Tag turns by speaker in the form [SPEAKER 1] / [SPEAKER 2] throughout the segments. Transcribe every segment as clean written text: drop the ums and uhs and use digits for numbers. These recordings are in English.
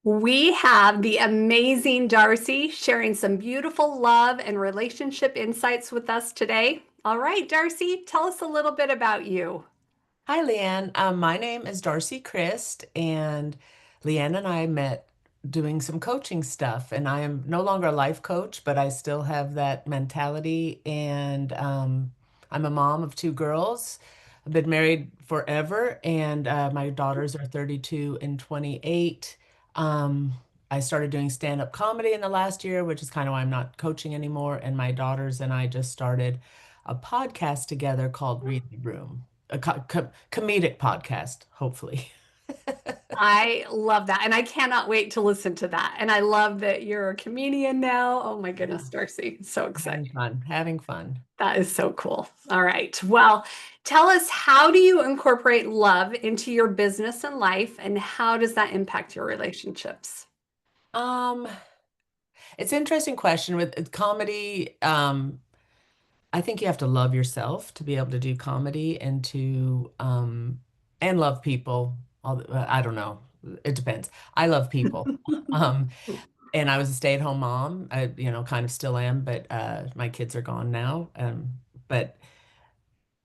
[SPEAKER 1] We have the amazing Darcy sharing some beautiful love and relationship insights with us today. All right, Darcy, tell us a little bit about you.
[SPEAKER 2] Hi, Leanne. My name is Darcy Christ, and Leanne and I met doing some coaching stuff. And I am no longer a life coach, but I still have that mentality. And I'm a mom of two girls. I've been married forever, and my daughters are 32 and 28. Um, I started doing stand-up comedy in the last year, which is kind of why I'm not coaching anymore. And my daughters and I just started a podcast together called Read the Room, a comedic podcast, hopefully.
[SPEAKER 1] I love that. And I cannot wait to listen to that. And I love that you're a comedian now. Oh my
[SPEAKER 2] Yeah,
[SPEAKER 1] goodness, Darcy. So
[SPEAKER 2] having
[SPEAKER 1] exciting.
[SPEAKER 2] fun, having fun.
[SPEAKER 1] That is so cool. All right. Well, tell us, how do you incorporate love into your business and life, and how does that impact your relationships?
[SPEAKER 2] Um, it's an interesting question with comedy. I think you have to love yourself to be able to do comedy and love people. I don't know. It depends. I love people. Um, and I was a stay-at-home mom. Kind of still am, but my kids are gone now. But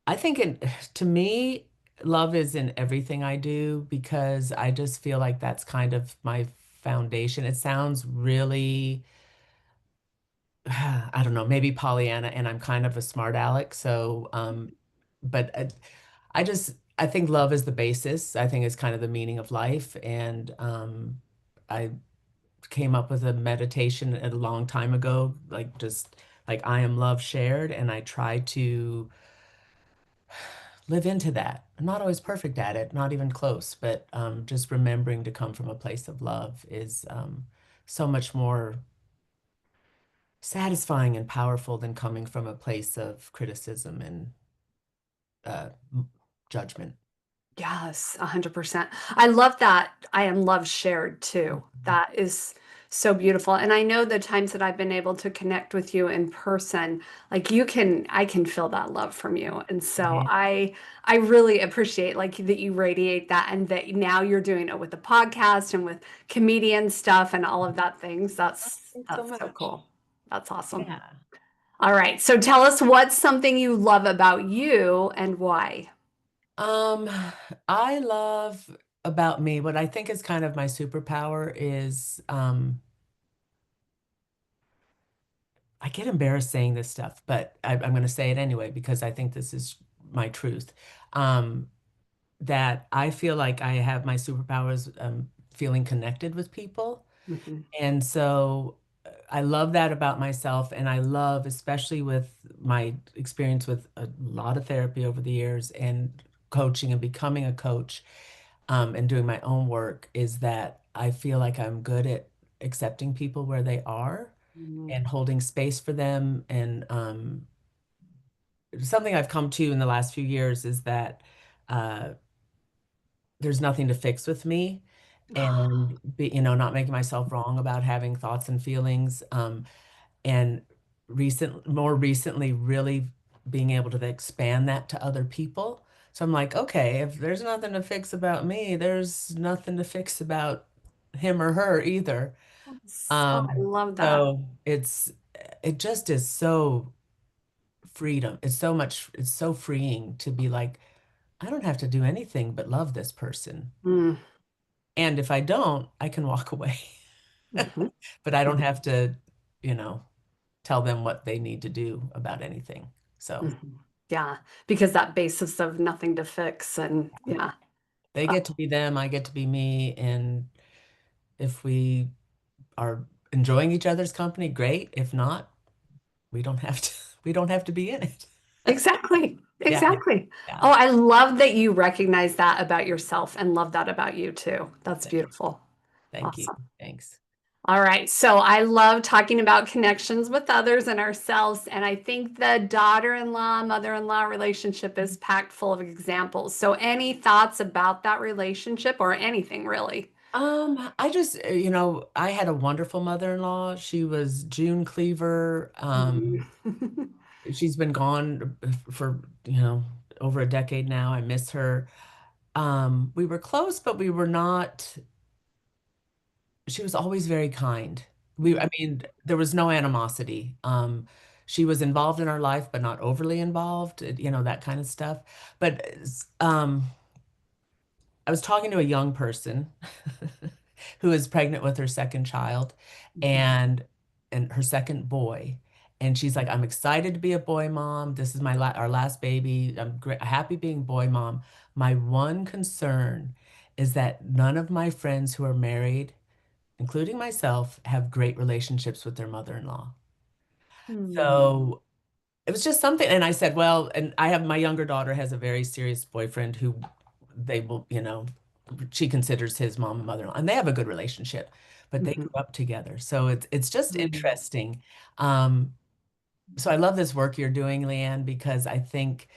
[SPEAKER 2] I think to me, love is in everything I do because I just feel like that's kind of my foundation. It sounds really, I don't know, maybe Pollyanna, and I'm kind of a smart aleck. But I think love is the basis. I think it's kind of the meaning of life. And I came up with a meditation a long time ago, like just like I am love shared. And I try to live into that. I'm not always perfect at it, not even close, but just remembering to come from a place of love is so much more satisfying and powerful than coming from a place of criticism and uh, judgment.
[SPEAKER 1] Yes, 100%. I love that. I am love shared too. That is so beautiful. And I know the times that I've been able to connect with you in person, like I can feel that love from you. And so
[SPEAKER 2] Yeah.
[SPEAKER 1] I really appreciate like that you radiate that, and that now you're doing it with the podcast and with comedian stuff and all of that things.
[SPEAKER 2] Thanks so
[SPEAKER 1] That's so
[SPEAKER 2] much.
[SPEAKER 1] cool. That's awesome.
[SPEAKER 2] Yeah.
[SPEAKER 1] All right. So tell us, what's something you love about you and why?
[SPEAKER 2] Um, I love about me, what I think is kind of my superpower is I get embarrassed saying this stuff, but I'm going to say it anyway because I think this is my truth. Um, that I feel like I have my superpowers feeling connected with people.
[SPEAKER 1] Mhm.
[SPEAKER 2] And so I love that about myself. And I love, especially with my experience with a lot of therapy over the years and coaching and becoming a coach and doing my own work, is that I feel like I'm good at accepting people where they are
[SPEAKER 1] Mhm.
[SPEAKER 2] and holding space for them. And something I've come to in the last few years is that uh, there's nothing to fix with me, and not making myself wrong about having thoughts and feelings. And more recently, really being able to expand that to other people. So I'm like, okay, if there's nothing to fix about me, there's nothing to fix about him or her either.
[SPEAKER 1] Oh, I love that.
[SPEAKER 2] It just is so freedom. It's so freeing to be like, I don't have to do anything but love this person.
[SPEAKER 1] Mm,
[SPEAKER 2] And if I don't, I can walk away.
[SPEAKER 1] mhm,
[SPEAKER 2] But I don't have to, you know, tell them what they need to do about anything. So
[SPEAKER 1] mhm. Yeah, because that basis of nothing to fix, and yeah.
[SPEAKER 2] they
[SPEAKER 1] Oh,
[SPEAKER 2] get to be them, I get to be me. And if we are enjoying each other's company, great. If not, we don't have to, we don't have to be in it.
[SPEAKER 1] exactly.
[SPEAKER 2] Yeah.
[SPEAKER 1] Exactly.
[SPEAKER 2] Yeah.
[SPEAKER 1] Oh, I love that you recognize that about yourself and love that about you too. That's beautiful.
[SPEAKER 2] Thank you.
[SPEAKER 1] Awesome.
[SPEAKER 2] Thanks.
[SPEAKER 1] All right. So I love talking about connections with others and ourselves. And I think the daughter-in-law, mother-in-law relationship is packed full of examples. So any thoughts about that relationship or anything really?
[SPEAKER 2] I just, I had a wonderful mother-in-law. She was June Cleaver.
[SPEAKER 1] Mhm.
[SPEAKER 2] She's been gone for, over a decade now. I miss her. We were close, but we were not she was always very kind. I
[SPEAKER 1] Mm,
[SPEAKER 2] mean, there was no animosity. She was involved in our life, but not overly involved, that kind of stuff. But I was talking to a young person who is pregnant with her second child
[SPEAKER 1] mhm,
[SPEAKER 2] and her second boy. And she's like, I'm excited to be a boy mom. This is our last baby. I'm happy being boy mom. My one concern is that none of my friends who are married, including myself, have great relationships with their mother-in-law.
[SPEAKER 1] mm.
[SPEAKER 2] So it was just something. And I said, well, and I have my younger daughter has a very serious boyfriend who they will, she considers his mom and mother-in-law, and they have a good relationship, but they
[SPEAKER 1] Mhm,
[SPEAKER 2] grew up together. So it's just
[SPEAKER 1] mm.
[SPEAKER 2] interesting. Um, so I love this work you're doing, Leanne, because I think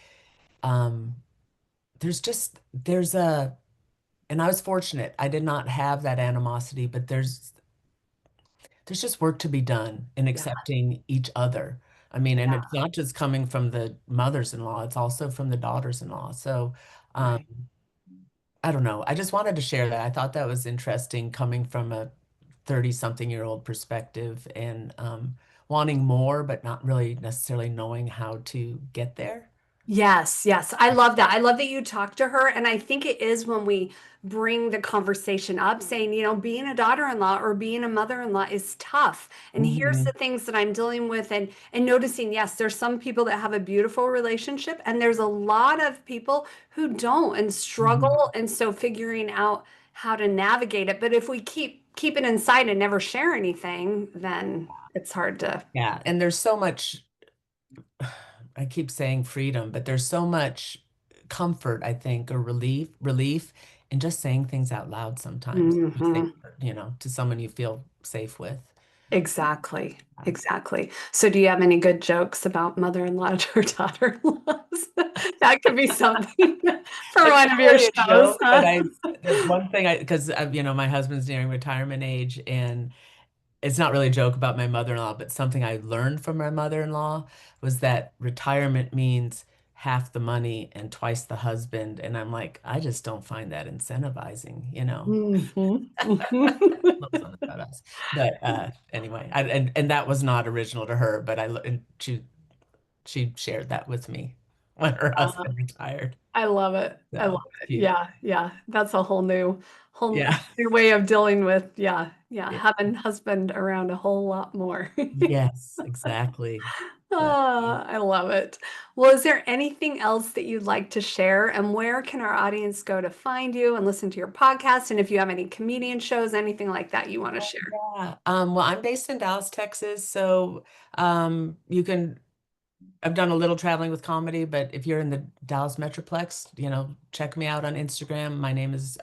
[SPEAKER 2] um, there's a, and I was fortunate. I did not have that animosity, but there's just work to be done in
[SPEAKER 1] Yeah,
[SPEAKER 2] accepting each other. I mean, and
[SPEAKER 1] yeah,
[SPEAKER 2] it's not just coming from the mothers-in-law, it's also from the daughters-in-law. So, um,
[SPEAKER 1] right.
[SPEAKER 2] I don't know. I just wanted to share that. I thought that was interesting coming from a 30-something-year-old perspective and wanting more, but not really necessarily knowing how to get there.
[SPEAKER 1] Yes, yes. I love that. I love that you talk to her. And I think it is when we bring the conversation up saying, being a daughter-in-law or being a mother-in-law is tough. And here's the
[SPEAKER 2] Hmm.
[SPEAKER 1] things that I'm dealing with and noticing, yes, there's some people that have a beautiful relationship and there's a lot of people who don't and
[SPEAKER 2] Hmm.
[SPEAKER 1] struggle. And so figuring out how to navigate it. But if we keep it inside and never share anything, then it's hard to.
[SPEAKER 2] Yeah, and there's so much, I keep saying freedom, but there's so much comfort, I think, or relief in just saying things out loud sometimes. You think,
[SPEAKER 1] Mhm.
[SPEAKER 2] to someone you feel safe with.
[SPEAKER 1] Exactly. Exactly. So do you have any good jokes about mother-in-law or daughter-in-laws? That could be something for
[SPEAKER 2] It's
[SPEAKER 1] one
[SPEAKER 2] not
[SPEAKER 1] of your
[SPEAKER 2] really a
[SPEAKER 1] shows,
[SPEAKER 2] joke, but
[SPEAKER 1] huh?
[SPEAKER 2] the one thing because my husband's nearing retirement age, and it's not really a joke about my mother-in-law, but something I learned from my mother-in-law was that retirement means half the money and twice the husband. And I'm like, I just don't find that incentivizing.
[SPEAKER 1] Mhm. Mhm.
[SPEAKER 2] Little something about us. But anyway, and that was not original to her, but and she shared that with me when her
[SPEAKER 1] Uh,
[SPEAKER 2] husband retired.
[SPEAKER 1] I love it. I love
[SPEAKER 2] So
[SPEAKER 1] it.
[SPEAKER 2] cute.
[SPEAKER 1] Yeah, yeah. That's a whole
[SPEAKER 2] Yeah.
[SPEAKER 1] new way of dealing with, yeah, yeah,
[SPEAKER 2] Yeah.
[SPEAKER 1] having husband around a whole lot more.
[SPEAKER 2] Yes, exactly. But
[SPEAKER 1] I love it. Well, is there anything else that you'd like to share? And where can our audience go to find you and listen to your podcast? And if you have any comedian shows, anything like that you want to share?
[SPEAKER 2] yeah. Well, I'm based in Dallas, Texas, so you can I've done a little traveling with comedy, but if you're in the Dallas Metroplex, check me out on Instagram. My name is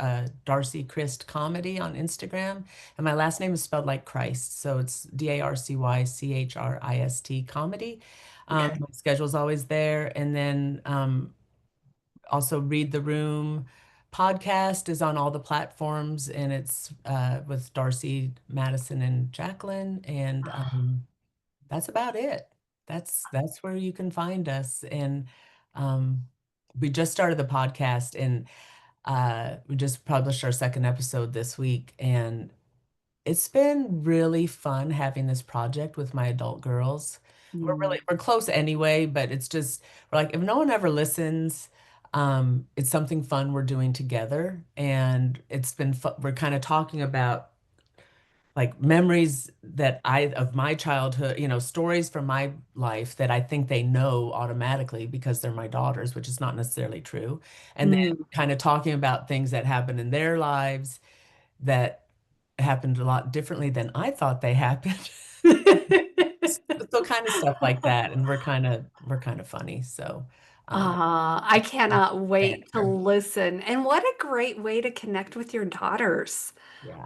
[SPEAKER 2] Darcy Christ Comedy on Instagram, and my last name is spelled like Christ, so it's DarcyChrist Comedy.
[SPEAKER 1] Okay.
[SPEAKER 2] My schedule's always there, and then also Read the Room podcast is on all the platforms, and it's with Darcy, Madison, and Jacqueline, and that's about it. That's where you can find us. And um, we just started the podcast, and we just published our second episode this week, and it's been really fun having this project with my adult girls.
[SPEAKER 1] Mm.
[SPEAKER 2] We're close anyway, but it's just we're like if no one ever listens, it's something fun we're doing together, and it's been fun. We're kind of talking about like memories that I of my childhood, stories from my life that I think they know automatically because they're my daughters, which is not necessarily true. And then
[SPEAKER 1] Mm.
[SPEAKER 2] kind of talking about things that happened in their lives that happened a lot differently than I thought they happened. So kind of stuff like that. And we're kind of funny. So um
[SPEAKER 1] I cannot wait to
[SPEAKER 2] banter.
[SPEAKER 1] listen. And what a great way to connect with your daughters.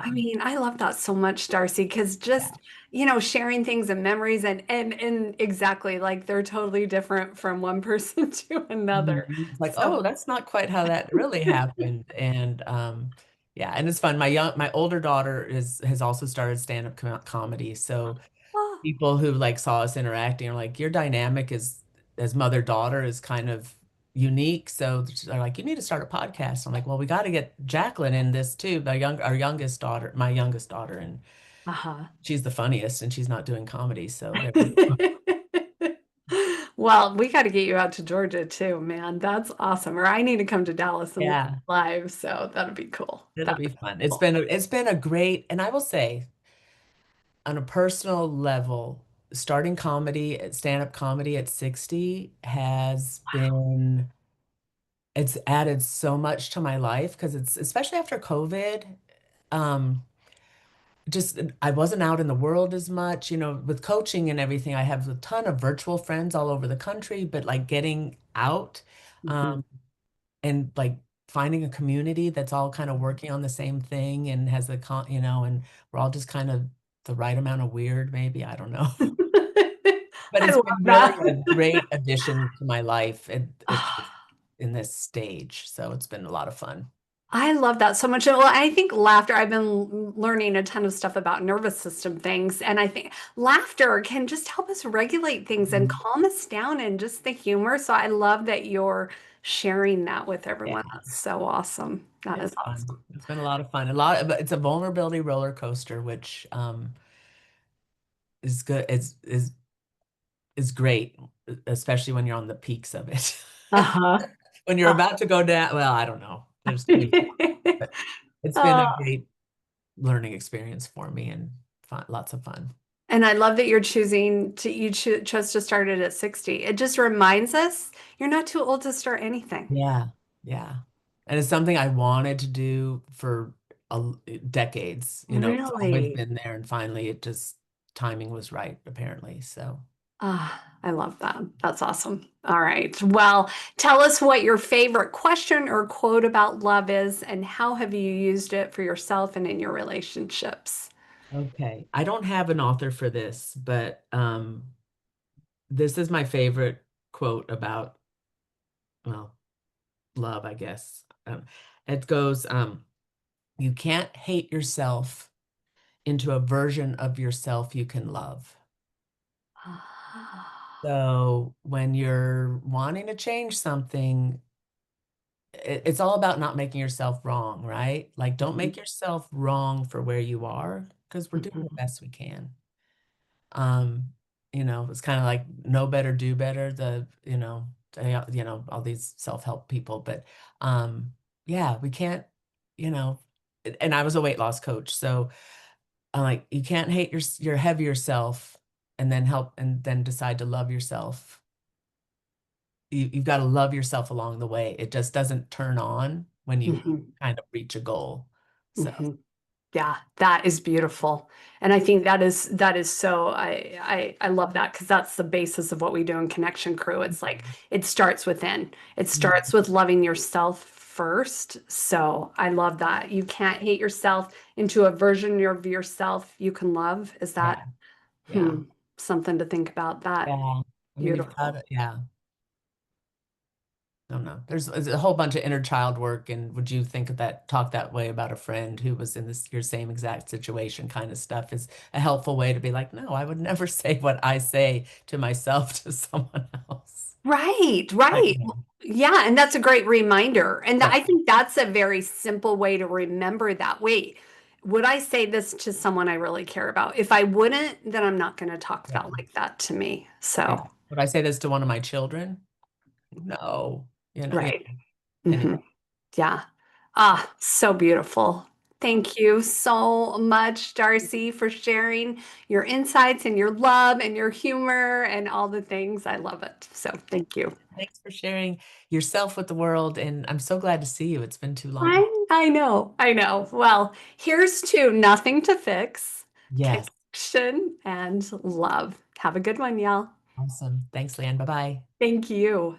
[SPEAKER 1] I
[SPEAKER 2] Yeah.
[SPEAKER 1] mean, I love that so much, Darcy, because
[SPEAKER 2] Yeah.
[SPEAKER 1] just, sharing things and memories and exactly like they're totally different from one person to another.
[SPEAKER 2] Mhm. It's like,
[SPEAKER 1] So,
[SPEAKER 2] oh, that's not quite how that really happened. And yeah, and it's fun. My older daughter has also started stand-up comedy. So
[SPEAKER 1] oh,
[SPEAKER 2] people who like saw us interacting are like, your dynamic is as mother-daughter is kind of unique. So they're like, you need to start a podcast. I'm like, well, we got to get Jacqueline in this too, our youngest daughter, my youngest daughter, and
[SPEAKER 1] Uh-huh.
[SPEAKER 2] she's the funniest, and she's not doing comedy. So there,
[SPEAKER 1] Well, we got to get you out to Georgia too, man. That's awesome. Or I need to come to Dallas and
[SPEAKER 2] yeah,
[SPEAKER 1] live, so that'd be cool.
[SPEAKER 2] it'll
[SPEAKER 1] That'd
[SPEAKER 2] be
[SPEAKER 1] be
[SPEAKER 2] fun.
[SPEAKER 1] cool.
[SPEAKER 2] It's been a great, and I will say, on a personal level, starting comedy, stand-up comedy at 60 has been, it's added so much to my life because it's especially after COVID. Um, just I wasn't out in the world as much, with coaching and everything. I have a ton of virtual friends all over the country, but like getting out,
[SPEAKER 1] Mhm.
[SPEAKER 2] um, and like finding a community that's all kind of working on the same thing and has and we're all just kind of the right amount of weird, maybe. I don't know. But
[SPEAKER 1] I
[SPEAKER 2] it's
[SPEAKER 1] love
[SPEAKER 2] been really
[SPEAKER 1] that.
[SPEAKER 2] a great addition to my life in this stage. So it's been a lot of fun.
[SPEAKER 1] I love that so much. Well, I think laughter, I've been learning a ton of stuff about nervous system things, and I think laughter can just help us regulate things and
[SPEAKER 2] Mhm.
[SPEAKER 1] calm us down and just the humor. So I love that you're sharing that with everyone.
[SPEAKER 2] Yeah.
[SPEAKER 1] That's so awesome. That is
[SPEAKER 2] It's
[SPEAKER 1] awesome.
[SPEAKER 2] fun. It's been a lot of fun. But it's a vulnerability roller coaster, which is good. Is great, especially when you're on the peaks of it.
[SPEAKER 1] Uh-huh.
[SPEAKER 2] When you're about to go down, well, I don't know. There's too many, but it's been a
[SPEAKER 1] Oh,
[SPEAKER 2] great learning experience for me and fun, lots of fun.
[SPEAKER 1] and I love that you're choosing to chose to start it at 60. It just reminds us you're not too old to start anything.
[SPEAKER 2] Yeah, yeah. And it's something I wanted to do for decades. It's always
[SPEAKER 1] Really?
[SPEAKER 2] been there, and finally, it just timing was right, apparently. So.
[SPEAKER 1] Ah, I love that. That's awesome. All right. Well, tell us what your favorite question or quote about love is, and how have you used it for yourself and in your relationships?
[SPEAKER 2] Okay. I don't have an author for this, but this is my favorite quote about, well, love, I guess. It goes, you can't hate yourself into a version of yourself you can love.
[SPEAKER 1] Ah,
[SPEAKER 2] So when you're wanting to change something, it's all about not making yourself wrong, right? Like, don't
[SPEAKER 1] mhm,
[SPEAKER 2] make yourself wrong for where you are because we're doing the
[SPEAKER 1] mhm.
[SPEAKER 2] best we can. Um, it's kind of like know better, do better, all these self-help people, but yeah, we can't, you know, and I was a weight loss coach, so I'm like, you can't hate your heavier self and then decide to love yourself. You've got to love yourself along the way. It just doesn't turn on when you
[SPEAKER 1] Mhm,
[SPEAKER 2] kind of reach a goal. So
[SPEAKER 1] mhm. Yeah, that is beautiful. And I think that is so I love that because that's the basis of what we do in Connection Crew. It's like it starts within. It starts with loving yourself first. So I love that. You can't hate yourself into a version of yourself you can love. Is that
[SPEAKER 2] yeah, yeah,
[SPEAKER 1] hmm, something to think about? That
[SPEAKER 2] yeah. I mean, you've got
[SPEAKER 1] beautiful.
[SPEAKER 2] to, yeah. I don't know. There's a whole bunch of inner child work, and would you talk that way about a friend who was in this your same exact situation kind of stuff is a helpful way to be like, no, I would never say what I say to myself to someone else.
[SPEAKER 1] Right,
[SPEAKER 2] Right.
[SPEAKER 1] right. Yeah, and that's a great reminder. And
[SPEAKER 2] Yeah,
[SPEAKER 1] I think that's a very simple way to remember that. Wait, would I say this to someone I really care about? If I wouldn't, then I'm not going to talk
[SPEAKER 2] yeah,
[SPEAKER 1] about like that to me.
[SPEAKER 2] yeah.
[SPEAKER 1] So,
[SPEAKER 2] Would I say this to one of my children? No. Yeah.
[SPEAKER 1] right. Hmm.
[SPEAKER 2] Anyway,
[SPEAKER 1] Yeah. Ah, so beautiful. Thank you so much, Darcy, for sharing your insights and your love and your humor and all the things. I love it. So, thank you.
[SPEAKER 2] thanks for sharing yourself with the world, and I'm so glad to see you. It's been too long.
[SPEAKER 1] I know, I know. Well, here's to nothing to fix,
[SPEAKER 2] Yes.
[SPEAKER 1] connection, and love. Have a good one, y'all.
[SPEAKER 2] Awesome. Thanks, Leanne. Bye-bye.
[SPEAKER 1] Thank you.